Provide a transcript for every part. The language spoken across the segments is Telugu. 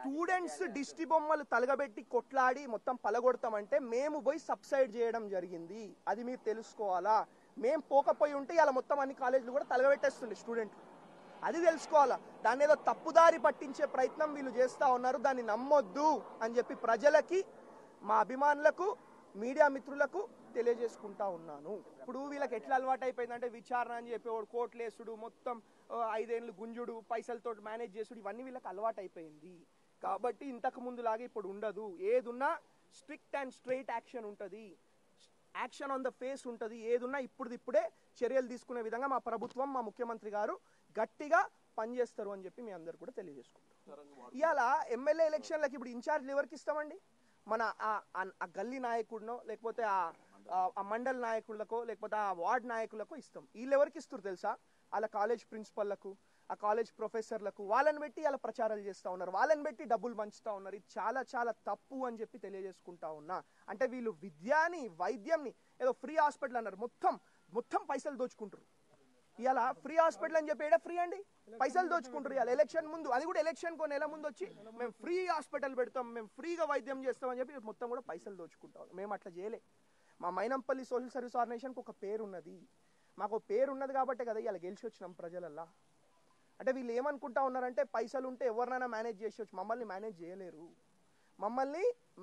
స్టూడెంట్స్ దిష్టి బొమ్మలు తలగబెట్టి కొట్లాడి మొత్తం పలగొడతామంటే మేము పోయి సబ్సైడ్ చేయడం జరిగింది, అది మీరు తెలుసుకోవాలా. మేము పోకపోయి ఉంటే ఇలా మొత్తం అన్ని కాలేజీలు కూడా తలగబెట్టేస్తుండే స్టూడెంట్, అది తెలుసుకోవాలా. దాన్ని ఏదో తప్పుదారి పట్టించే ప్రయత్నం వీళ్ళు చేస్తూ ఉన్నారు, దాన్ని నమ్మొద్దు అని చెప్పి ప్రజలకి, మా అభిమానులకు, మీడియా మిత్రులకు తెలియజేసుకుంటా ఉన్నాను. ఇప్పుడు వీళ్ళకి ఎట్లా అలవాటు అయిపోయిందంటే విచారణ అని చెప్పేవాడు, కోట్లేసుడు, మొత్తం 5 ఏళ్ళు గుంజుడు, పైసలతో మేనేజ్ చేసుడు, ఇవన్నీ వీళ్ళకి అలవాటు అయిపోయింది. కాబట్టి ఇంతకు ముందులాగా ఇప్పుడు ఉండదు. ఏదున్నా స్ట్రిక్ట్ అండ్ స్ట్రైట్ యాక్షన్ ఉంటుంది, యాక్షన్ ఆన్ ద ఫేస్ ఉంటుంది. ఏదున్నా ఇప్పుడే చర్యలు తీసుకునే విధంగా మా ప్రభుత్వం, మా ముఖ్యమంత్రి గారు గట్టిగా పనిచేస్తారు అని చెప్పి మీ అందరు కూడా తెలియజేసుకుంటారు. ఇవాళ ఎమ్మెల్యే ఎలక్షన్లకి ఇప్పుడు ఇన్ఛార్జ్ ఎవరికి ఇస్తామండి? మన ఆ గల్లీ నాయకుడినో, లేకపోతే ఆ మండల్ నాయకులకో, లేకపోతే ఆ వార్డ్ నాయకులకో ఇస్తాం. వీళ్ళు ఎవరికి ఇస్తారు తెలుసా? వాళ్ళ కాలేజ్ ప్రిన్సిపల్లకు, ఆ కాలేజ్ ప్రొఫెసర్లకు, వాళ్ళని పెట్టి ఇలా ప్రచారాలు చేస్తూ ఉన్నారు, వాళ్ళని పెట్టి డబ్బులు పంచుతూ ఉన్నారు. ఇది చాలా చాలా తప్పు అని చెప్పి తెలియజేసుకుంటా ఉన్నా. అంటే వీళ్ళు విద్యాని, వైద్యంని ఏదో ఫ్రీ హాస్పిటల్ అన్నారు, మొత్తం పైసలు దోచుకుంటారు. ఇలా ఫ్రీ హాస్పిటల్ అని చెప్పి ఏడా ఫ్రీ అండి, పైసలు దోచుకుంటారు. ఇలా ఎలక్షన్ ముందు, అది కూడా ఎలక్షన్ కో నెల ముందు వచ్చి మేము ఫ్రీ హాస్పిటల్ పెడతాం, మేము ఫ్రీగా వైద్యం చేస్తామని చెప్పి మొత్తం కూడా పైసలు దోచుకుంటాం. మేము అట్లా చేయలే. మా మైనంపల్లి సోషల్ సర్వీస్ ఆర్గనైజేషన్కి ఒక పేరు ఉన్నది, మాకు పేరు ఉన్నది కాబట్టే కదా ఇలా గెలిచి వచ్చినాం ప్రజలల్లా. అంటే వీళ్ళు ఏమనుకుంటా ఉన్నారంటే పైసలు ఉంటే ఎవరినైనా మేనేజ్ చేసేవచ్చు, మమ్మల్ని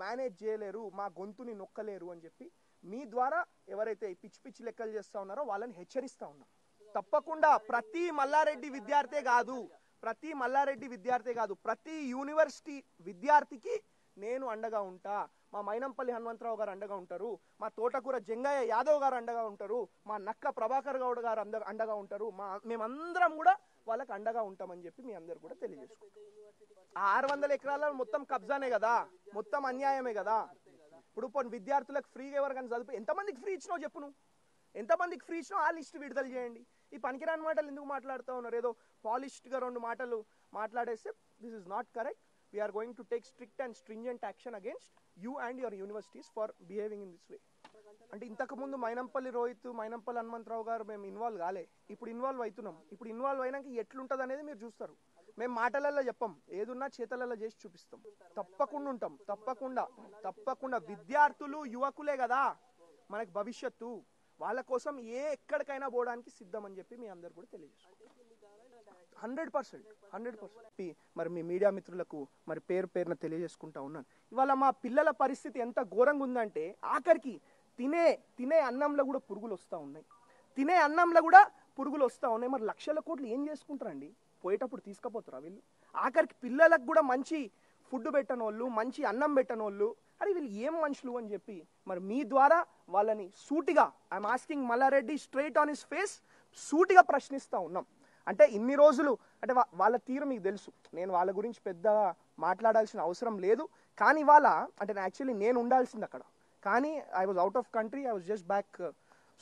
మేనేజ్ చేయలేరు, మా గొంతుని నొక్కలేరు అని చెప్పి మీ ద్వారా ఎవరైతే పిచ్చి లెక్కలు చేస్తూ ఉన్నారో వాళ్ళని హెచ్చరిస్తూ ఉన్నాం. తప్పకుండా ప్రతి మల్లారెడ్డి విద్యార్థే కాదు, ప్రతి యూనివర్సిటీ విద్యార్థికి నేను అండగా ఉంటా. మా మైనంపల్లి హనుమంతరావు గారు అండగా ఉంటారు, మా తోటకూర జంగయ్య యాదవ్ గారు అండగా ఉంటారు, మా నక్క ప్రభాకర్ గౌడ్ గారు అండగా ఉంటారు. మేమందరం కూడా వాళ్ళకి అండగా ఉంటామని చెప్పి మీ అందరు కూడా తెలియజేసుకుంటాం. 600 ఎకరాల మొత్తం కబ్జానే కదా, మొత్తం అన్యాయమే కదా. ఇప్పుడు విద్యార్థులకు ఫ్రీగా ఎవరికైనా చదివి ఎంతమందికి ఫ్రీ ఇచ్చినావు చెప్పు, నువ్వు ఎంతమందికి ఫ్రీ ఇచ్చినావు ఆ లిస్ట్ విడుదల చేయండి. ఈ పనికిరాని మాటలు ఎందుకు మాట్లాడుతూ ఉన్నారు? ఏదో పాలిష్డ్గా 2 మాటలు మాట్లాడేస్తే this is not correct. We are going to take strict and stringent action against you and your universities for behaving in this way. అంటే ఇంతకు ముందు మైనంపల్లి రోహిత్, మైనంపల్లి హనుమంతరావు గారు మేము ఇన్వాల్వ్ కాలే, ఇప్పుడు ఇన్వాల్వ్ అవుతున్నాం. ఇప్పుడు ఇన్వాల్వ్ అయినాక ఎట్లుంటుంది అనేది మీరు చూస్తారు. మేము మాటలలో చెప్పం, ఏదున్నా చేతలలో చేసి చూపిస్తాం. తప్పకుండా ఉంటాం, తప్పకుండా. విద్యార్థులు, యువకులే కదా మనకు భవిష్యత్తు, వాళ్ళ కోసం ఎక్కడికైనా పోవడానికి సిద్ధం అని చెప్పి మీ అందరు కూడా తెలియజేస్తారు. 100%. మరి మీ మీడియా మిత్రులకు మరి పేరున తెలియజేసుకుంటా ఉన్నాను. ఇవాళ మా పిల్లల పరిస్థితి ఎంత ఘోరంగా ఉందంటే ఆఖరికి తినే అన్నంలో కూడా పురుగులు వస్తూ ఉన్నాయి. మరి లక్షల కోట్లు ఏం చేసుకుంటారండి? పోయేటప్పుడు తీసుకుపోతారా వీళ్ళు? ఆఖరికి పిల్లలకు కూడా మంచి ఫుడ్ పెట్టనోళ్ళు, మంచి అన్నం పెట్టనోళ్ళు, అరే వీళ్ళు ఏం మనుషులు అని చెప్పి మరి మీ ద్వారా వాళ్ళని సూటిగా, I'm asking Mallareddy straight on his face, సూటిగా ప్రశ్నిస్తూ ఉన్నాం. అంటే ఇన్ని రోజులు అంటే వాళ్ళ తీరు మీకు తెలుసు, నేను వాళ్ళ గురించి పెద్దగా మాట్లాడాల్సిన అవసరం లేదు. కానీ యాక్చువల్లీ నేను ఉండాల్సింది అక్కడ, కానీ I was out of country, I was just back.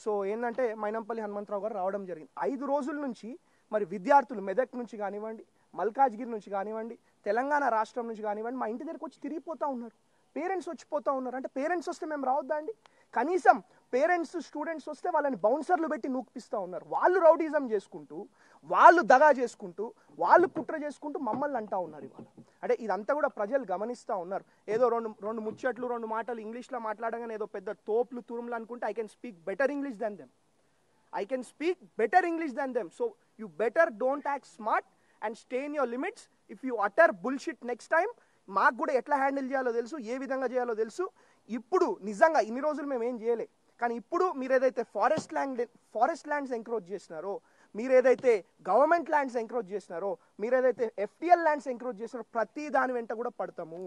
So ఏంటంటే మైనంపల్లి హనుమంతరావు గారు రావడం జరిగింది. 5 రోజుల నుంచి మరి విద్యార్థులు మెదక్ నుంచి కానివ్వండి, మల్కాజ్గిరి నుంచి కానివ్వండి, తెలంగాణ రాష్ట్రం నుంచి కానివ్వండి, మా ఇంటి దగ్గరకు వచ్చి తిరిగిపోతూ ఉన్నారు. పేరెంట్స్ వచ్చిపోతూ ఉన్నారు. అంటే పేరెంట్స్ వస్తే మేము రావద్దా అండి? కనీసం పేరెంట్స్, స్టూడెంట్స్ వస్తే వాళ్ళని బౌన్సర్లు పెట్టి నూకిపిస్తూ ఉన్నారు. వాళ్ళు రౌడీజం చేసుకుంటూ, వాళ్ళు దగా చేసుకుంటూ, వాళ్ళు కుట్ర చేసుకుంటూ మమ్మల్ని అంటా ఉన్నారు ఇవాళ. అంటే ఇదంతా కూడా ప్రజలు గమనిస్తూ ఉన్నారు. ఏదో రెండు ముచ్చట్లు, 2 మాటలు ఇంగ్లీష్లో మాట్లాడగానే ఏదో పెద్ద తోపులు తురుములు అనుకుంటే I can speak better English than them. So you better don't act smart and stay in your limits. If you utter bullshit next time, మాకు కూడా ఎట్లా హ్యాండిల్ చేయాలో తెలుసు, ఏ విధంగా చేయాలో తెలుసు. ఇప్పుడు నిజంగా ఇన్ని రోజులు మేము ఏం చేయలే, కానీ ఇప్పుడు మీరు ఏదైతే ఫారెస్ట్ ల్యాండ్స్ ఎంక్రోచ్ చేసినారో, మీరు ఏదైతే గవర్నమెంట్ ల్యాండ్స్ ఎంక్రోచ్ చేసినారో, మీరు ఏదైతే FTL ల్యాండ్స్ ఎంక్రోచ్ చేసినారో, ప్రతి దాని వెంట పడతాము.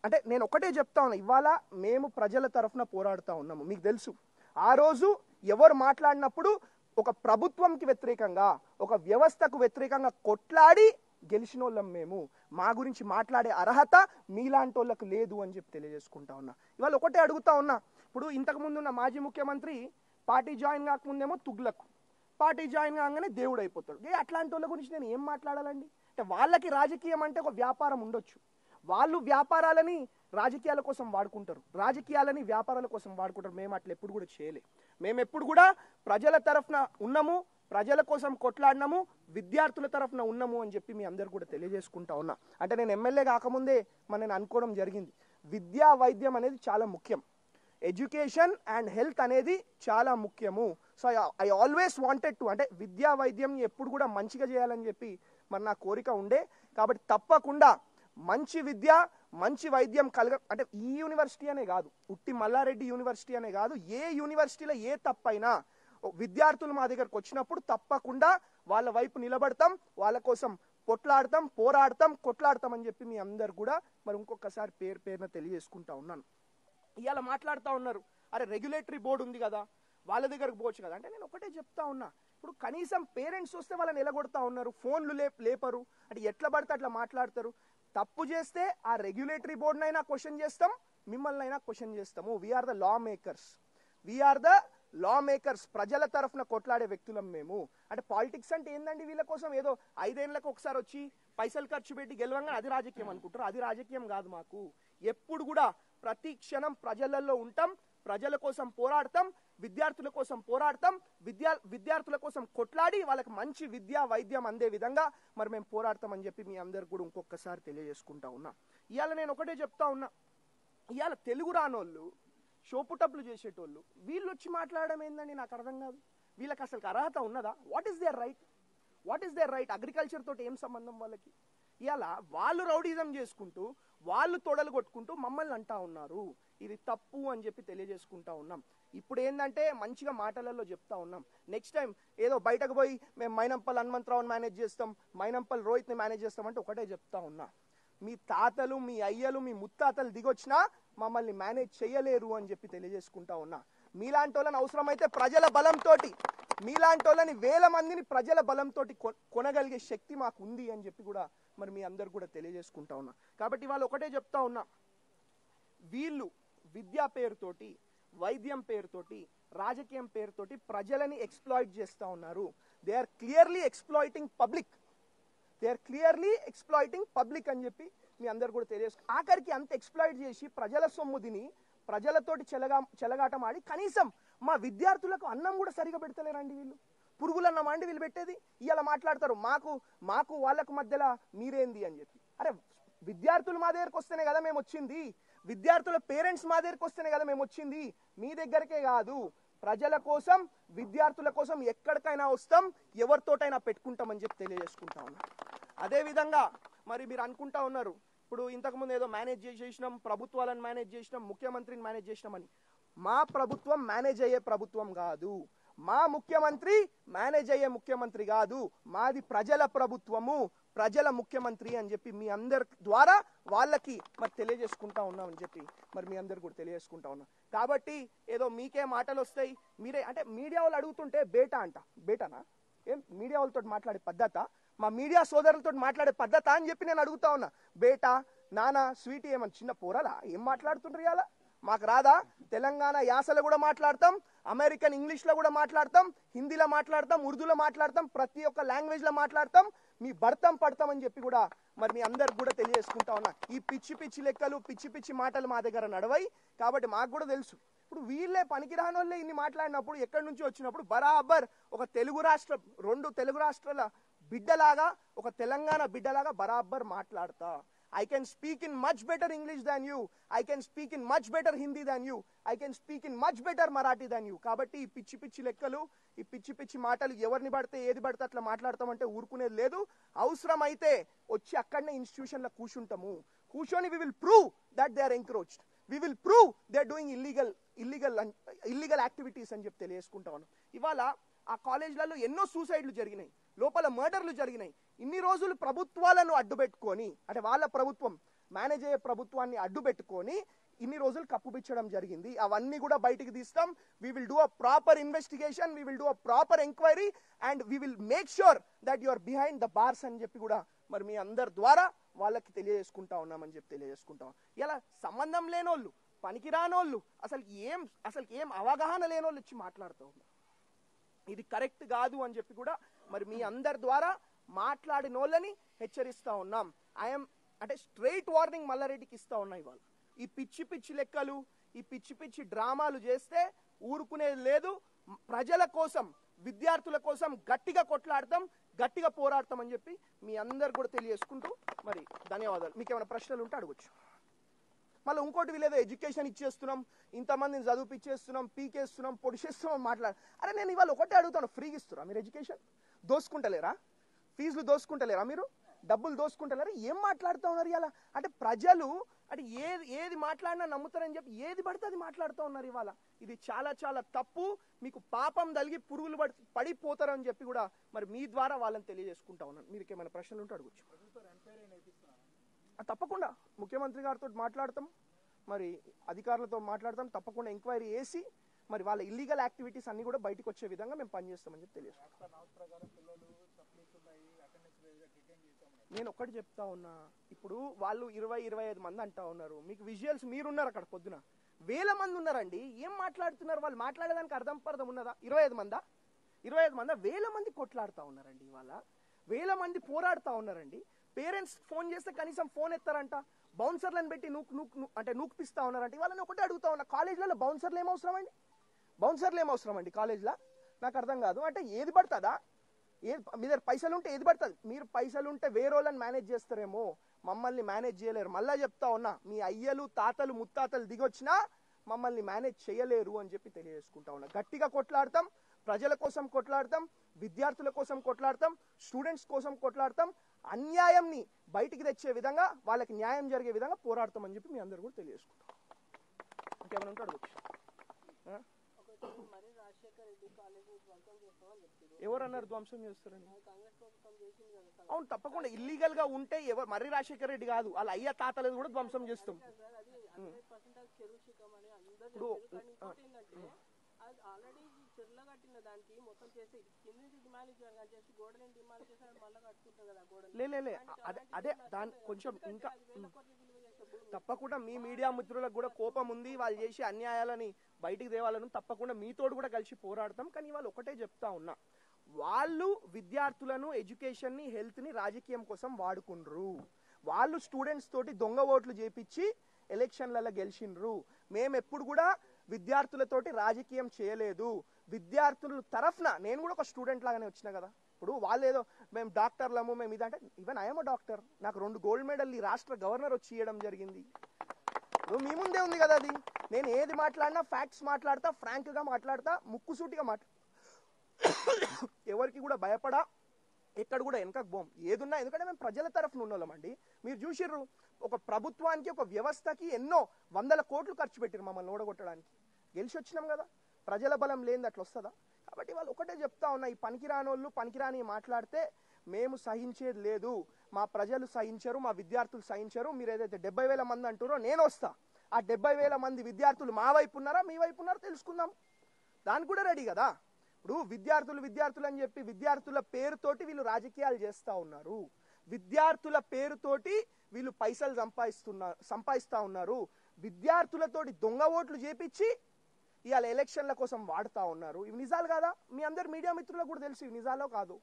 అంటే నేను ఒకటే చెప్తా ఉన్నా, ఇవాళ మేము ప్రజల తరఫున పోరాడుతూ ఉన్నాము. మీకు తెలుసు ఆ రోజు ఎవరు మాట్లాడినప్పుడు ఒక ప్రభుత్వంకి వ్యతిరేకంగా, ఒక వ్యవస్థకు వ్యతిరేకంగా కొట్లాడి గెలిచిన వాళ్ళం మేము. మా గురించి మాట్లాడే అర్హత మీలాంటి వాళ్ళకు లేదు అని చెప్పి తెలియజేసుకుంటా ఉన్నా. ఇవాళ ఒకటే అడుగుతా ఉన్నా, ఇప్పుడు ఇంతకుముందు ఉన్న మాజీ ముఖ్యమంత్రి పార్టీ జాయిన్ కాకముందేమో తుగ్లకు, పార్టీ జాయిన్ కాగానే దేవుడు అయిపోతాడు. అట్లాంటి వాళ్ళ గురించి నేను ఏం మాట్లాడాలండి? అంటే వాళ్ళకి రాజకీయం అంటే ఒక వ్యాపారం ఉండొచ్చు, వాళ్ళు వ్యాపారాలని రాజకీయాల కోసం వాడుకుంటారు, రాజకీయాలని వ్యాపారాల కోసం వాడుకుంటారు. మేము అట్లా ఎప్పుడు కూడా చేయలే. మేము ఎప్పుడు కూడా ప్రజల తరఫున ఉన్నాము, ప్రజల కోసం కొట్లాడినాము, విద్యార్థుల తరఫున ఉన్నాము అని చెప్పి మీ అందరు కూడా తెలియజేసుకుంటా ఉన్నా. అంటే నేను ఎమ్మెల్యే కాకముందే నేను అనుకోవడం జరిగింది, విద్యా వైద్యం అనేది చాలా ముఖ్యం, ఎడ్యుకేషన్ అండ్ హెల్త్ అనేది చాలా ముఖ్యము. So I always wanted to, అంటే విద్యా వైద్యం ఎప్పుడు కూడా మంచిగా చేయాలని చెప్పి నా కోరిక ఉండే. కాబట్టి తప్పకుండా మంచి విద్య మంచి వైద్యం అంటే ఈ యూనివర్సిటీ అనే కాదు, ఉట్టి మల్లారెడ్డి యూనివర్సిటీ అనే కాదు, ఏ యూనివర్సిటీలో ఏ తప్పైనా విద్యార్థులు మా దగ్గరకు వచ్చినప్పుడు తప్పకుండా వాళ్ళ వైపు నిలబడతాం, వాళ్ళ కోసం కొట్లాడతాం, పోరాడతాం, కొట్లాడతాం అని చెప్పి మీ అందరు కూడా ఇంకొకసారి పేరున తెలియజేసుకుంటా ఉన్నాను. ఇవాళ మాట్లాడుతూ ఉన్నారు, అరే రెగ్యులేటరీ బోర్డు ఉంది కదా, వాళ్ళ దగ్గరకు పోవచ్చు కదా. అంటే నేను ఒకటే చెప్తా ఉన్నా, ఇప్పుడు కనీసం పేరెంట్స్ వస్తే వాళ్ళని ఎలగొడతా ఉన్నారు, ఫోన్లు లేపరు, అంటే ఎట్లా పడితే అట్లా మాట్లాడతారు. తప్పు చేస్తే ఆ రెగ్యులేటరీ బోర్డునైనా క్వశ్చన్ చేస్తాం, మిమ్మల్ని అయినా క్వశ్చన్ చేస్తాము. We are the lawmakers, we are the lawmakers, ప్రజల తరఫున కొట్లాడే వ్యక్తులం మేము. అంటే పాలిటిక్స్ అంటే ఏందండి, వీళ్ళ కోసం ఏదో 5 ఏళ్లకు ఒకసారి వచ్చి పైసలు ఖర్చు పెట్టి గెలవంగా అది రాజకీయం అనుకుంటారు. అది రాజకీయం కాదు. మాకు ఎప్పుడు కూడా ప్రతి క్షణం ప్రజలలో ఉంటాం, ప్రజల కోసం పోరాడతాం, విద్యార్థుల కోసం పోరాడతాం, విద్యార్థుల కోసం కొట్లాడి వాళ్ళకి మంచి విద్యా వైద్యం అందే విధంగా మేము పోరాడతామని చెప్పి మీ అందరు కూడా ఇంకొకసారి తెలియజేసుకుంటా ఉన్నా. ఇవాళ నేను ఒకటే చెప్తా ఉన్నా, ఇవాళ తెలుగు రానోళ్ళు, షోపుటప్లు చేసేటోళ్ళు వీళ్ళు వచ్చి మాట్లాడడం ఏందండి నాకు అర్థం కాదు. వీళ్ళకి అసలు అర్హత ఉన్నదా? What is their right? What is their right? Agriculture తోటి ఏం సంబంధం వాళ్ళకి? ఇవాళ వాళ్ళు రౌడీజం చేసుకుంటూ, వాళ్ళు తొడలు కొట్టుకుంటూ మమ్మల్ని అంటా ఉన్నారు, ఇది తప్పు అని చెప్పి తెలియజేసుకుంటా ఉన్నాం. ఇప్పుడు ఏంటంటే మంచిగా మాటలలో చెప్తా ఉన్నాం, నెక్స్ట్ టైం ఏదో బయటకు పోయి మేము మైనంపల్ హనుమంతరావుని మేనేజ్ చేస్తాం, మైనంపల్ రోహిత్ని మేనేజ్ చేస్తాం అంటే ఒకటే చెప్తా ఉన్నా, మీ తాతలు, మీ అయ్యలు, మీ ముత్తాతలు దిగొచ్చినా మమ్మల్ని మేనేజ్ చేయలేరు అని చెప్పి తెలియజేసుకుంటా ఉన్నా. మీలాంటి వాళ్ళని అవసరమైతే ప్రజల బలంతో, మీలాంటి వాళ్ళని 1000 మందిని ప్రజల బలంతో కొనగలిగే శక్తి మాకు ఉంది అని చెప్పి కూడా మీ అందరు కూడా తెలియజేసుకుంటా ఉన్నా. కాబట్టి వాళ్ళు ఒకటే చెప్తా ఉన్నా, వీళ్ళు విద్యా పేరుతోటి, వైద్యం పేరుతోటి, రాజకీయం పేరుతోటి ప్రజలని ఎక్స్ప్లాయిట్ చేస్తా ఉన్నారు. They are clearly exploiting public, they are clearly exploiting public అని చెప్పి మీ అందరు కూడా తెలియజేసు. ఆఖరికి అంత ఎక్స్ప్లాయిట్ చేసి ప్రజల సొమ్ముదిని ప్రజలతోటి చెలగాటం ఆడి కనీసం మా విద్యార్థులకు అన్నం కూడా సరిగా పెడతలేరండి వీళ్ళు. పురుగులన్నం అండి వీళ్ళు పెట్టేది. ఇలా మాట్లాడతారు, మాకు వాళ్ళకు మధ్యలో మీరేంది అని చెప్పి. అరే విద్యార్థులు మా దగ్గరకు వస్తేనే కదా మేము వచ్చింది, విద్యార్థుల పేరెంట్స్ మా దగ్గరకు వస్తేనే కదా మేము వచ్చింది, మీ దగ్గరకే కాదు, ప్రజల కోసం, విద్యార్థుల కోసం ఎక్కడికైనా వస్తాం, ఎవరితోటైనా పెట్టుకుంటామని చెప్పి తెలియజేసుకుంటా ఉన్నా. అదేవిధంగా మీరు అనుకుంటా ఉన్నారు, ఇప్పుడు ఇంతకుముందు ఏదో మేనేజ్ చేసినాం, ప్రభుత్వాలను మేనేజ్ చేసినాం, ముఖ్యమంత్రిని మేనేజ్ చేసినామని. మా ప్రభుత్వం మేనేజ్ అయ్యే ప్రభుత్వం కాదు, మా ముఖ్యమంత్రి మేనేజ్ అయ్యే ముఖ్యమంత్రి కాదు, మాది ప్రజల ప్రభుత్వము, ప్రజల ముఖ్యమంత్రి అని చెప్పి మీ అందరి ద్వారా వాళ్ళకి తెలియజేసుకుంటా ఉన్నామని చెప్పి మీ అందరు కూడా తెలియజేసుకుంటా ఉన్నాం. కాబట్టి ఏదో మీకే మాటలు వస్తాయి, మీరే అంటే మీడియా వాళ్ళు అడుగుతుంటే బేటా అంట, బేటానా ఏం మీడియా వాళ్ళతో మాట్లాడే పద్ధత, మా మీడియా సోదరులతో మాట్లాడే పద్ధత అని చెప్పి నేను అడుగుతా ఉన్నా. బేటా, నానా, స్వీటీ ఏమన్నా చిన్న పోరాలా? ఏం మాట్లాడుతుండ్రు ఇవాళ? మాకు రాదా? తెలంగాణ యాసలో కూడా మాట్లాడతాం, అమెరికన్ ఇంగ్లీష్లో కూడా మాట్లాడతాం, హిందీలో మాట్లాడతాం, ఉర్దూలో మాట్లాడతాం, ప్రతి ఒక్క లాంగ్వేజ్లో మాట్లాడతాం, మీ భర్తం పడతాం అని చెప్పి కూడా మీ అందరికి కూడా తెలియజేసుకుంటా ఉన్నా. ఈ పిచ్చి పిచ్చి లెక్కలు, పిచ్చి పిచ్చి మాటలు మా దగ్గర నడవయి. కాబట్టి మాకు కూడా తెలుసు, ఇప్పుడు వీళ్ళే పనికిరాని వాళ్ళే ఇన్ని మాట్లాడినప్పుడు, ఎక్కడి నుంచి వచ్చినప్పుడు బరాబర్ ఒక తెలుగు రాష్ట్రం, 2 తెలుగు రాష్ట్రాల బిడ్డలాగా, ఒక తెలంగాణ బిడ్డలాగా బరాబర్ మాట్లాడతా. I can speak in much better English than you. I can speak in much better Hindi than you. I can speak in much better Marathi than you. కాబట్టి ఈ పిచ్చి పిచ్చి లెక్కలు, ఈ పిచ్చి పిచ్చి మాటలు ఎవరిని పడితే ఏది పడితే అట్లా మాట్లాడతామంటే ఊరుకునేది లేదు. అవసరమైతే వచ్చి అక్కడనే ఇన్స్టిట్యూషన్లో కూర్చొని we will prove that they are encroached. We will prove they are doing illegal activities అని చెప్పి తెలియజేసుకుంటా ఉన్నాం. ఇవాళ ఆ కాలేజ్లలో ఎన్నో సూసైడ్లు జరిగినాయి, లోపల మర్డర్లు జరిగినాయి. ఇన్ని రోజులు ప్రభుత్వాలను అడ్డుపెట్టుకొని, అంటే వాళ్ళ ప్రభుత్వం మేనేజ్ అయ్యే ప్రభుత్వాన్ని అడ్డుపెట్టుకొని ఇన్ని రోజులు కప్పుపిచ్చడం జరిగింది. అవన్నీ కూడా బయటికి తీస్తాం. we will do a proper investigation, we will do a proper inquiry and we will make sure that you are behind the bars అని చెప్పి కూడా మీ అందరి ద్వారా వాళ్ళకి తెలియజేసుకుంటా ఉన్నామని చెప్పి తెలియజేసుకుంటాం. ఇలా సంబంధం లేనోళ్ళు, పనికిరానోళ్ళు, అసలు ఏం అవగాహన లేనోళ్ళు వచ్చి మాట్లాడుతూ ఉన్నారు. ఇది కరెక్ట్ కాదు అని చెప్పి కూడా మీ అందరి ద్వారా మాట్లాడిన వాళ్ళని హెచ్చరిస్తా ఉన్నాం. అంటే స్ట్రైట్ వార్నింగ్ మల్లారెడ్డికి ఇస్తా ఉన్నా. ఇవాళ ఈ పిచ్చి పిచ్చి లెక్కలు, ఈ పిచ్చి పిచ్చి డ్రామాలు చేస్తే ఊరుకునేది లేదు. ప్రజల కోసం, విద్యార్థుల కోసం గట్టిగా కొట్లాడతాం, గట్టిగా పోరాడతాం అని చెప్పి మీ అందరు కూడా తెలియజేసుకుంటూ మరి ధన్యవాదాలు. మీకు ఏమైనా ప్రశ్నలు ఉంటే అడగొచ్చు. మళ్ళీ ఇంకోటి వీళ్ళేదో ఎడ్యుకేషన్ ఇచ్చేస్తున్నాం, ఇంతమందిని చదివిపిచ్చేస్తున్నాం, పీకేస్తున్నాం, పొడిచేస్తున్నాం మాట్లాడు. అరే నేను ఇవాళ ఒకటే అడుగుతాను, ఫ్రీగా ఇస్తురా మీరు ఎడ్యుకేషన్? దోసుకుంటలేరా? ఫీజులు దోసుకుంటలేరా? మీరు డబ్బులు దోసుకుంటలేరా? ఏం మాట్లాడుతూ ఉన్నారు ఇవాళ? అంటే ప్రజలు అంటే ఏది మాట్లాడినా నమ్ముతారని చెప్పి ఏది పడితే అది మాట్లాడుతూ ఉన్నారు ఇవాళ. ఇది చాలా చాలా తప్పు. మీకు పాపం తలిగి పురుగులు పడిపోతారని చెప్పి కూడా మరి మీ ద్వారా వాళ్ళని తెలియజేసుకుంటా ఉన్నాను. మీకు ఏమైనా ప్రశ్నలు ఉంటే అడగచ్చు. తప్పకుండా ముఖ్యమంత్రి గారితో మాట్లాడతాం, మరి అధికారులతో మాట్లాడతాం, తప్పకుండా ఎంక్వైరీ చేసి మరి వాళ్ళ ఇల్లీగల్ యాక్టివిటీస్ అన్ని కూడా బయటకు వచ్చే విధంగా మేము పనిచేస్తామని చెప్పి తెలియజేస్తాం. నేను ఒక్కటి చెప్తా ఉన్నా, ఇప్పుడు వాళ్ళు 20-25 మంది అంటా ఉన్నారు. మీకు విజువల్స్ మీరున్నారు అక్కడ, పొద్దున వేల మంది ఉన్నారండి. ఏం మాట్లాడుతున్నారు వాళ్ళు? మాట్లాడేదానికి అర్థం ఉన్నదా? 25 మందా? 25 మందా? వేల మంది కొట్లాడుతూ ఉన్నారండి. ఇవాళ వేల మంది పోరాడుతూ ఉన్నారండి. పేరెంట్స్ ఫోన్ చేస్తే కనీసం ఫోన్ ఎత్తారంట. బౌన్సర్లను పెట్టి అంటే నూకిపిస్తా ఉన్నారంట. వాళ్ళని ఒకటే అడుగుతా ఉన్నా, కాలేజ్లలో బౌన్సర్లు ఏమవసరం అండి? బౌన్సర్లు ఏమవసరం అండి కాలేజ్లో? నాకు అర్థం కాదు. అంటే ఏది పడుతుందా? మీ దగ్గర పైసలు ఉంటే ఏది పడుతుంది? మీరు పైసలు ఉంటే వేరే వాళ్ళని మేనేజ్ చేస్తారేమో, మమ్మల్ని మేనేజ్ చేయలేరు. మళ్ళా చెప్తా ఉన్నా, మీ అయ్యలు తాతలు ముత్తాతలు దిగొచ్చినా మమ్మల్ని మేనేజ్ చేయలేరు అని చెప్పి తెలియజేసుకుంటా ఉన్నా. గట్టిగా కొట్లాడతాం, ప్రజల కోసం కొట్లాడతాం, విద్యార్థుల కోసం కొట్లాడతాం, స్టూడెంట్స్ కోసం కొట్లాడతాం. అన్యాయంని బయటికి తెచ్చే విధంగా, వాళ్ళకి న్యాయం జరిగే విధంగా పోరాడతామని చెప్పి మీ అందరూ కూడా తెలియజేసుకుంటాం. ఇంకేమైనా ఉంటే అడగచ్చు. ఎవరన్నారు ధ్వంసం చేస్తారని? అవును, తప్పకుండా ఇల్లీగల్ గా ఉంటే ఎవరు, మర్రి రాజశేఖర రెడ్డి కాదు, వాళ్ళ అయ్య తాతలేదు కూడా ధ్వంసం చేస్తాం. ఇప్పుడు అదే దాని కొంచెం ఇంకా తప్పకుండా మీ మీడియా మిత్రులకు కూడా కోపం ఉంది, వాళ్ళు చేసే అన్యాయాలని బయటికి తేవాలని తప్పకుండా మీతోడు కూడా కలిసి పోరాడతాం. కానీ వాళ్ళు ఒకటే చెప్తా ఉన్నా, వాళ్ళు విద్యార్థులను, ఎడ్యుకేషన్ ని, హెల్త్ ని రాజకీయం కోసం వాడుకుండ్రు. వాళ్ళు స్టూడెంట్స్ తోటి దొంగ ఓట్లు చేపించి ఎలక్షన్లలో గెలిచిండ్రు. మేము ఎప్పుడు కూడా విద్యార్థులతోటి రాజకీయం చేయలేదు. విద్యార్థుల తరఫున నేను కూడా ఒక స్టూడెంట్ లాగానే వచ్చినా కదా. ఇప్పుడు వాళ్ళు ఏదో మేము డాక్టర్లము, మేము ఇదంటే, ఈవెన్ ఐఎమ్ డాక్టర్, నాకు 2 గోల్డ్ మెడల్ ఈ రాష్ట్ర గవర్నర్ వచ్చి ఇవ్వడం జరిగింది. ఇప్పుడు మీ ముందే ఉంది కదా అది. నేను ఏది మాట్లాడినా ఫ్యాక్ట్స్ మాట్లాడతా, ఫ్రాంక్ గా మాట్లాడతా, ముక్కుసూటిగా ఎవరికి కూడా భయపడా, ఎక్కడ కూడా వెనకకు పోం. ఏదున్నా, ఎందుకంటే మేము ప్రజల తరఫున ఉన్నోళ్ళమండి. మీరు చూసిర్రు, ఒక ప్రభుత్వానికి, ఒక వ్యవస్థకి ఎన్నో 100 కోట్లు ఖర్చు పెట్టిరు మమ్మల్ని ఓడగొట్టడానికి. గెలిచి వచ్చినాం కదా. ప్రజల బలం లేనిది అట్లా వస్తుందా? కాబట్టి వాళ్ళు ఒకటే చెప్తా ఉన్నా, ఈ పనికిరానోళ్ళు పనికిరాని మాట్లాడితే మేము సహించేది లేదు. మా ప్రజలు సహించరు, మా విద్యార్థులు సహించరు. మీరు ఏదైతే 70,000 మంది అంటారో నేను వస్తా. ఆ 70,000 మంది విద్యార్థులు మా వైపు ఉన్నారా, మీ వైపు ఉన్నారా తెలుసుకుందాం. దానికి కూడా రెడీ కదా. ఇప్పుడు విద్యార్థులు అని చెప్పి విద్యార్థుల పేరుతోటి వీళ్ళు రాజకీయాలు చేస్తా ఉన్నారు. విద్యార్థుల పేరుతోటి వీళ్ళు పైసలు సంపాదిస్తా ఉన్నారు. విద్యార్థులతోటి దొంగ ఓట్లు చేపించి ఇవాళ ఎలక్షన్ల కోసం వాడుతా ఉన్నారు. ఇవి నిజాలు కాదా? మీ అందరు మీడియా మిత్రులకు కూడా తెలుసు ఇవి నిజాలో కాదు.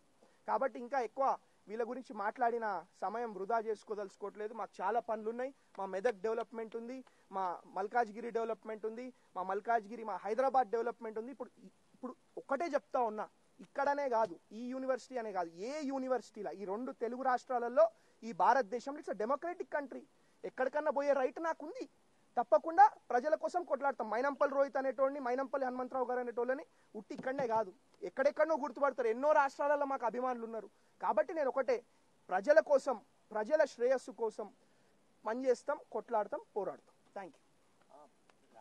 కాబట్టి ఇంకా ఎక్కువ వీళ్ళ గురించి మాట్లాడిన సమయం వృధా చేసుకోదలుచుకోవట్లేదు. మాకు చాలా పనులు ఉన్నాయి. మా మెదక్ డెవలప్మెంట్ ఉంది, మా మల్కాజ్గిరి డెవలప్మెంట్ ఉంది, మా హైదరాబాద్ డెవలప్మెంట్ ఉంది. ఇప్పుడు ఒక్కటే చెప్తా ఉన్నా, ఇక్కడనే కాదు, ఈ యూనివర్సిటీ అనే కాదు, ఏ యూనివర్సిటీలా ఈ 2 తెలుగు రాష్ట్రాలలో, ఈ భారతదేశంలో ఇట్స్ డెమోక్రటిక్ కంట్రీ. ఎక్కడికన్నా పోయే రైట్ నాకుంది. తప్పకుండా ప్రజల కోసం కొట్లాడతాం. మైనంపల్లి రోహిత్ అనేటోడిని, మైనంపల్లి హనుమంతరావు గారు అనేటోళ్ళని ఉట్టి ఇక్కడనే కాదు, ఎక్కడెక్కడనో గుర్తుపడతారు. ఎన్నో రాష్ట్రాలలో మాకు అభిమానులు ఉన్నారు. కాబట్టి నేను ఒకటే, ప్రజల కోసం, ప్రజల శ్రేయస్సు కోసం పనిచేస్తాం, కొట్లాడతాం, పోరాడతాం. Thank you.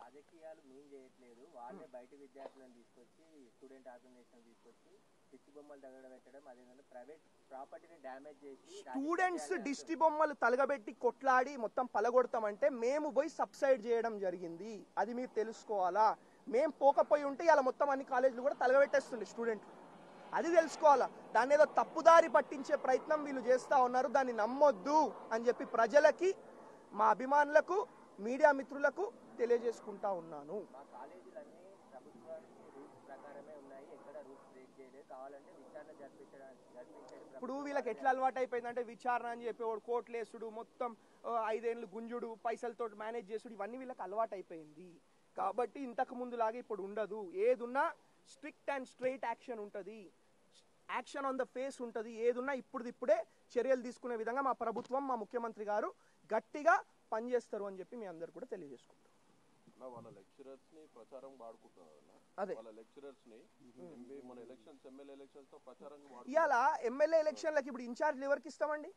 రాజకీయాలు మేము చేయట్లేదు, వాళ్ళే బయట విద్యార్థులను తీసుకొచ్చి, స్టూడెంట్ ఆర్గనైజేషన్ తీసుకొచ్చి దిష్టి బొమ్మలు తగలబెట్టడం, అదేవిధంగా ప్రైవేట్ ప్రాపర్టీని డ్యామేజ్ చేసి స్టూడెంట్స్ దిష్టి బొమ్మలు తలగబెట్టి కొట్లాడి మొత్తం పలగొడతామంటే మేము పోయి సబ్సైడ్ చేయడం జరిగింది. అది మీరు తెలుసుకోవాలా. మేము పోకపోయి ఉంటే ఇలా మొత్తం అన్ని కాలేజీలు కూడా తలగబెట్టేస్తుంది స్టూడెంట్. అది తెలుసుకోవాలా. దాన్ని ఏదో తప్పుదారి పట్టించే ప్రయత్నం వీళ్ళు చేస్తా ఉన్నారు. దాన్ని నమ్మొద్దు అని చెప్పి ప్రజలకి, మా అభిమానులకు, మీడియా మిత్రులకు తెలియజేసుకుంటా ఉన్నాను. ఇప్పుడు వీళ్ళకి ఎట్లా అలవాటు అయిపోయిందంటే, విచారణ అని చెప్పి కోట్లేసుడు, మొత్తం 5 ఏళ్ళు గుంజుడు, పైసలతో మేనేజ్ చేసుడు, ఇవన్నీ వీళ్ళకి అలవాటు అయిపోయింది. కాబట్టి ఇంతకు ముందు లాగా ఇప్పుడు ఉండదు. ఏదున్నా స్ట్రిక్ట్ అండ్ స్ట్రైట్ యాక్షన్ ఉంటుంది, యాక్షన్ ఆన్ ద ఫేస్ ఉంటుంది. ఏదున్నా ఇప్పుడే చర్యలు తీసుకునే విధంగా మా ప్రభుత్వం, మా ముఖ్యమంత్రి గారు గట్టిగా పనిచేస్తారు అని చెప్పి మీ అందరు కూడా తెలియజేసుకుంటాం. వాళ్ళ లెక్చరర్స్ ని ప్రచారం వాడుకుంటున్నారు. అదే వాళ్ళ లెక్చరర్స్ ని మన ఎలక్షన్స్, ఎమ్మెల్యే ఎలక్షన్స్ తో ప్రచారంగా ఇవాళ ఎమ్మెల్యే ఎలక్షన్లకి ఇప్పుడు ఇన్ఛార్జ్ ఎవరికి ఇస్తామండి?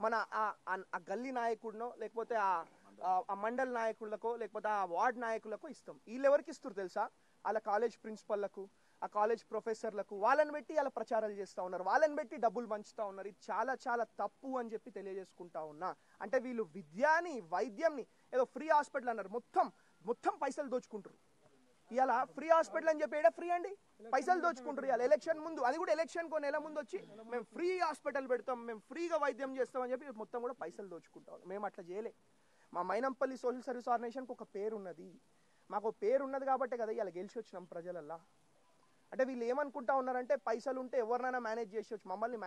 మన ఆ గల్లీ నాయకుడినో లేకపోతే ఆ మండల్ నాయకులకో లేకపోతే ఆ వార్డ్ నాయకులకో ఇస్తాం. వీళ్ళు ఎవరికి ఇస్తారు తెలుసా? వాళ్ళ కాలేజ్ ప్రిన్సిపల్లకు, ఆ కాలేజ్ ప్రొఫెసర్లకు, వాళ్ళని పెట్టి అలా ప్రచారాలు చేస్తూ ఉన్నారు, వాళ్ళని పెట్టి డబ్బులు పంచుతా ఉన్నారు. ఇది చాలా చాలా తప్పు అని చెప్పి తెలియజేసుకుంటా ఉన్నా. అంటే వీళ్ళు విద్యాని, వైద్యంని ఏదో ఫ్రీ హాస్పిటల్ అన్నారు, మొత్తం పైసలు దోచుకుంటారు. ఇలా ఫ్రీ హాస్పిటల్ అని చెప్పి ఫ్రీ అండి, పైసలు దోచుకుంటారు. ఇలా ఎలక్షన్ ముందు, అది కూడా ఎలక్షన్ కో నెల ముందు వచ్చి మేము ఫ్రీ హాస్పిటల్ పెడతాం, మేము ఫ్రీగా వైద్యం చేస్తామని చెప్పి మొత్తం కూడా పైసలు దోచుకుంటాం. మేము అట్లా చేయలే. మా మైనంపల్లి సోషల్ సర్వీస్ ఆర్గనైజేషన్కి ఒక పేరు ఉన్నది, మాకు పేరు ఉన్నది కాబట్టే కదా ఇలా గెలిచి వచ్చినాం ప్రజలల్లా. అంటే వీళ్ళు ఏమనుకుంటా ఉన్నారంటే పైసలు ఉంటే ఎవరినైనా మేనేజ్ చేసేవచ్చు, మమ్మల్ని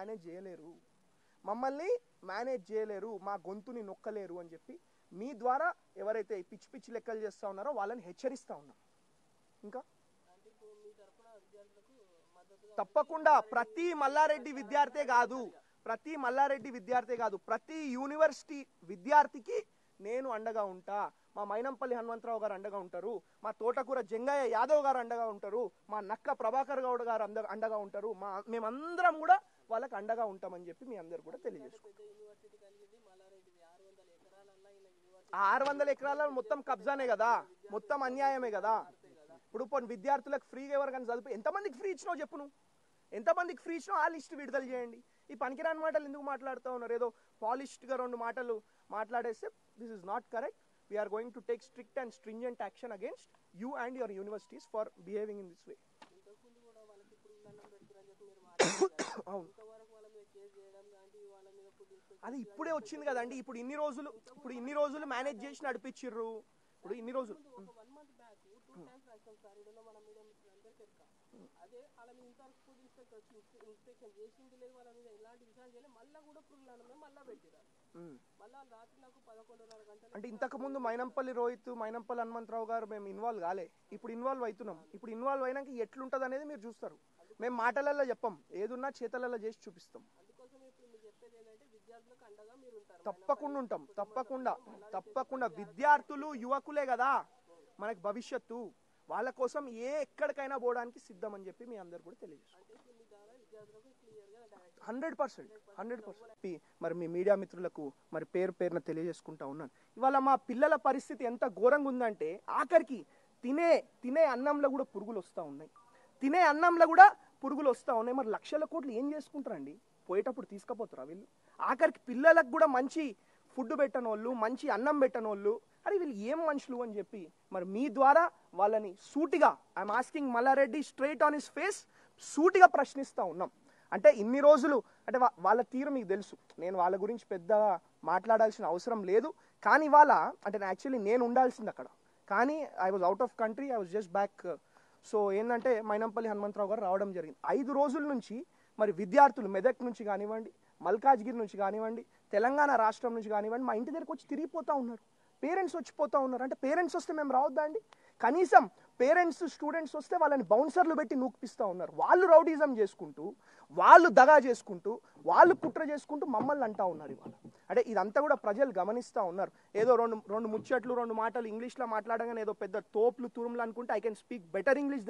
మేనేజ్ చేయలేరు, మా గొంతుని నొక్కలేరు అని చెప్పి మీ ద్వారా ఎవరైతే పిచ్చి లెక్కలు చేస్తూ ఉన్నారో వాళ్ళని హెచ్చరిస్తూ ఉన్నాం. ఇంకా తప్పకుండా ప్రతి మల్లారెడ్డి విద్యార్థే కాదు, ప్రతి యూనివర్సిటీ విద్యార్థికి నేను అండగా ఉంటా. మా మైనంపల్లి హనుమంతరావు గారు అండగా ఉంటారు, మా తోటకూర జంగయ్య యాదవ్ గారు అండగా ఉంటారు, మా నక్క ప్రభాకర్ గౌడ్ గారు అండగా ఉంటారు, మేమందరం కూడా వాళ్ళకి అండగా ఉంటామని చెప్పి మీ అందరు కూడా తెలియజేసుకుంటాం. 600 ఎకరాల మొత్తం కబ్జానే కదా, మొత్తం అన్యాయమే కదా. ఇప్పుడు విద్యార్థులకు ఫ్రీగా ఎవరికైనా చదివి ఎంతమందికి ఫ్రీ ఇచ్చినావు చెప్పు, నువ్వు ఎంతమందికి ఫ్రీ ఇచ్చినావు ఆ లిస్ట్ విడుదల చేయండి. ఈ పనికిరాని మాటలు ఎందుకు మాట్లాడుతూ ఉన్నారు? ఏదో పాలిష్డ్గా 2 మాటలు మాట్లాడేస్తే this is not correct. We are going to take strict and stringent action against you and your universities for behaving in this way. అది ఇప్పుడే వచ్చింది కదండి. ఇప్పుడు ఇన్ని రోజులు మేనేజ్ చేసి నడిపించిర్రు. ఇప్పుడు ఇన్ని రోజులు అదే వాళ్ళ మీద ఇంతవరకు ఫుడ్ ఇన్స్పెక్టర్ వచ్చి ఇన్స్పెక్షన్ చేసింది లేదు, వాళ్ళ మీద ఎలాంటి విషయాలు చేయలేదు. మళ్ళీ కూడా పురుగులను మళ్ళీ పెట్టిరారు. మళ్ళీ రాత్రి నాకు 11:30 గంటలు. అంటే ఇంతకు ముందు మైనంపల్లి రోహిత్, మైనంపల్లి హనుమంతరావు గారు మేము ఇన్వాల్వ్ కాలే, ఇప్పుడు ఇన్వాల్వ్ అవుతున్నాం. ఇప్పుడు ఇన్వాల్వ్ అయినాక ఎట్లుంటది అనేది మీరు చూస్తారు. మేము మాటలలో చెప్పం, ఏదున్నా చేతలలో చేసి చూపిస్తాం. అందుకోసం ఇప్పుడు మీరు చెప్పేది ఏంటంటే విద్యార్థులకు అండగా మీరు ఉంటారు. తప్పకుండా ఉంటాం, తప్పకుండా. విద్యార్థులు యువకులే కదా మనకి భవిష్యత్తు, వాళ్ళ కోసం ఎక్కడికైనా పోవడానికి సిద్ధం అని చెప్పి మీ అందరు కూడా తెలియజేస్తారు. 100%. మరి మీ మీడియా మిత్రులకు మరి పేరున తెలియజేసుకుంటా ఉన్నాను. ఇవాళ మా పిల్లల పరిస్థితి ఎంత ఘోరంగా ఉందంటే ఆఖరికి తినే అన్నంలో కూడా పురుగులు వస్తూ ఉన్నాయి. మరి లక్షల కోట్లు ఏం చేసుకుంటారండి? పోయేటప్పుడు తీసుకుపోతారా వీళ్ళు? ఆఖరికి పిల్లలకు కూడా మంచి ఫుడ్ పెట్టనోళ్ళు, మంచి అన్నం పెట్టనోళ్ళు, అరే వీళ్ళు ఏం మనుషులు అని చెప్పి మరి మీ ద్వారా వాళ్ళని సూటిగా, I'm asking Mallareddy straight on his face, సూటిగా ప్రశ్నిస్తూ ఉన్నాం. అంటే ఇన్ని రోజులు అంటే వాళ్ళ తీరు మీకు తెలుసు, నేను వాళ్ళ గురించి పెద్దగా మాట్లాడాల్సిన అవసరం లేదు. కానీ వాళ్ళ అంటే యాక్చువల్లీ నేను ఉండాల్సింది అక్కడ, కానీ I was out of country, I was just back. So ఏంటంటే మైనంపల్లి హనుమంతరావు గారు రావడం జరిగింది. 5 రోజుల నుంచి మరి విద్యార్థులు మెదక్ నుంచి కానివ్వండి, మల్కాజ్గిరి నుంచి కానివ్వండి, తెలంగాణ రాష్ట్రం నుంచి కానివ్వండి, మా ఇంటి దగ్గరకు వచ్చి తిరిగిపోతూ ఉన్నారు. పేరెంట్స్ వచ్చిపోతూ ఉన్నారు. అంటే పేరెంట్స్ వస్తే మేము రావద్దా అండి? కనీసం పేరెంట్స్ స్టూడెంట్స్ వస్తే వాళ్ళని బౌన్సర్లు పెట్టి నూకిపిస్తూ ఉన్నారు. వాళ్ళు రౌడీజం చేసుకుంటూ, వాళ్ళు దగా చేసుకుంటూ, వాళ్ళు కుట్ర చేసుకుంటూ మమ్మల్ని అంటూ ఉన్నారు ఇవాళ. అంటే ఇదంతా కూడా ప్రజలు గమనిస్తూ ఉన్నారు. ఏదో రెండు ముచ్చట్లు 2 మాటలు ఇంగ్లీష్లో మాట్లాడగానే ఏదో పెద్ద తోపులు తురుములు అనుకుంటే I can speak better English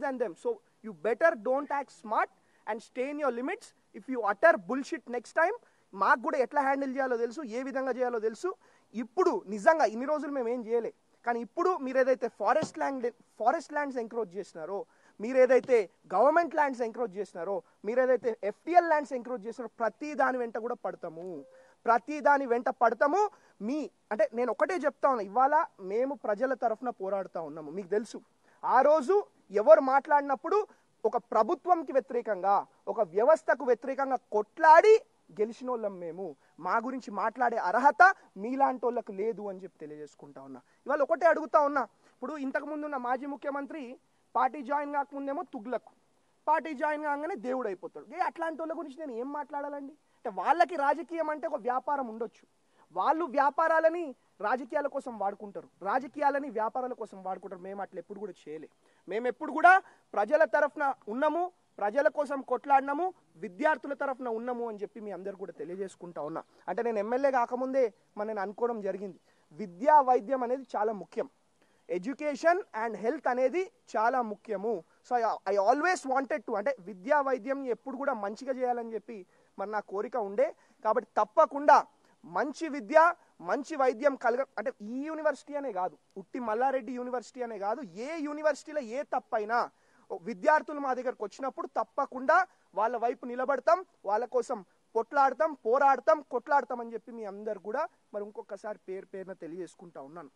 than them. So you better don't act smart and stay in your limits. If you utter bullshit next time, మాకు కూడా ఎట్లా హ్యాండిల్ చేయాలో తెలుసు, ఏ విధంగా చేయాలో తెలుసు. ఇప్పుడు నిజంగా ఇన్ని రోజులు మేము ఏం చేయలే, కానీ ఇప్పుడు మీరు ఏదైతే ఫారెస్ట్ ల్యాండ్స్ ఎంక్రోచ్ చేసినారో, మీరు ఏదైతే గవర్నమెంట్ ల్యాండ్స్ ఎంక్రోచ్ చేసినారో, మీరు ఏదైతే FTL ల్యాండ్స్ ఎంక్రోచ్ చేసినారో, ప్రతి దాని వెంట పడతాము. అంటే నేను ఒకటే చెప్తా ఉన్నా, ఇవాళ మేము ప్రజల తరఫున పోరాడుతూ ఉన్నాము. మీకు తెలుసు ఆ రోజు ఎవరు మాట్లాడినప్పుడు ఒక ప్రభుత్వంకి వ్యతిరేకంగా, ఒక వ్యవస్థకు వ్యతిరేకంగా కొట్లాడి గెలిచిన వాళ్ళం మేము. మా గురించి మాట్లాడే అర్హత మీలాంటి వాళ్ళకు లేదు అని చెప్పి తెలియజేసుకుంటా ఉన్నా. ఇవాళ ఒకటే అడుగుతా ఉన్నా, ఇప్పుడు ఇంతకుముందు ఉన్న మాజీ ముఖ్యమంత్రి పార్టీ జాయిన్ కాకముందేమో తుగ్లక్, పార్టీ జాయిన్ కాగానే దేవుడు అయిపోతాడు. అట్లాంటి వాళ్ళ గురించి నేను ఏం మాట్లాడాలండి? అంటే వాళ్ళకి రాజకీయం అంటే ఒక వ్యాపారం ఉండొచ్చు, వాళ్ళు వ్యాపారాలని రాజకీయాల కోసం వాడుకుంటారు, రాజకీయాలని వ్యాపారాల కోసం వాడుకుంటారు. మేము అట్లా ఎప్పుడు కూడా చేయలే. మేము ఎప్పుడు కూడా ప్రజల తరఫున ఉన్నాము, ప్రజల కోసం కొట్లాడినాము, విద్యార్థుల తరఫున ఉన్నాము అని చెప్పి మీ అందరు కూడా తెలియజేసుకుంటా ఉన్నా. అంటే నేను ఎమ్మెల్యే కాకముందే నేను అనుకోవడం జరిగింది, విద్యా వైద్యం అనేది చాలా ముఖ్యం, ఎడ్యుకేషన్ అండ్ హెల్త్ అనేది చాలా ముఖ్యము. So I always wanted to, అంటే విద్యా వైద్యం ఎప్పుడు కూడా మంచిగా చేయాలని చెప్పి నా కోరిక ఉండే. కాబట్టి తప్పకుండా మంచి విద్య మంచి వైద్యం అంటే ఈ యూనివర్సిటీ అనే కాదు, ఉట్టి మల్లారెడ్డి యూనివర్సిటీ అనే కాదు, ఏ యూనివర్సిటీలో ఏ తప్పైనా విద్యార్థులు మా దగ్గరకు వచ్చినప్పుడు తప్పకుండా వాళ్ళ వైపు నిలబడతాం, వాళ్ళ కోసం కొట్లాడతాం, పోరాడతాం, కొట్లాడతాం అని చెప్పి మీ అందరు కూడా ఇంకొకసారి పేరున తెలియజేసుకుంటా ఉన్నాను.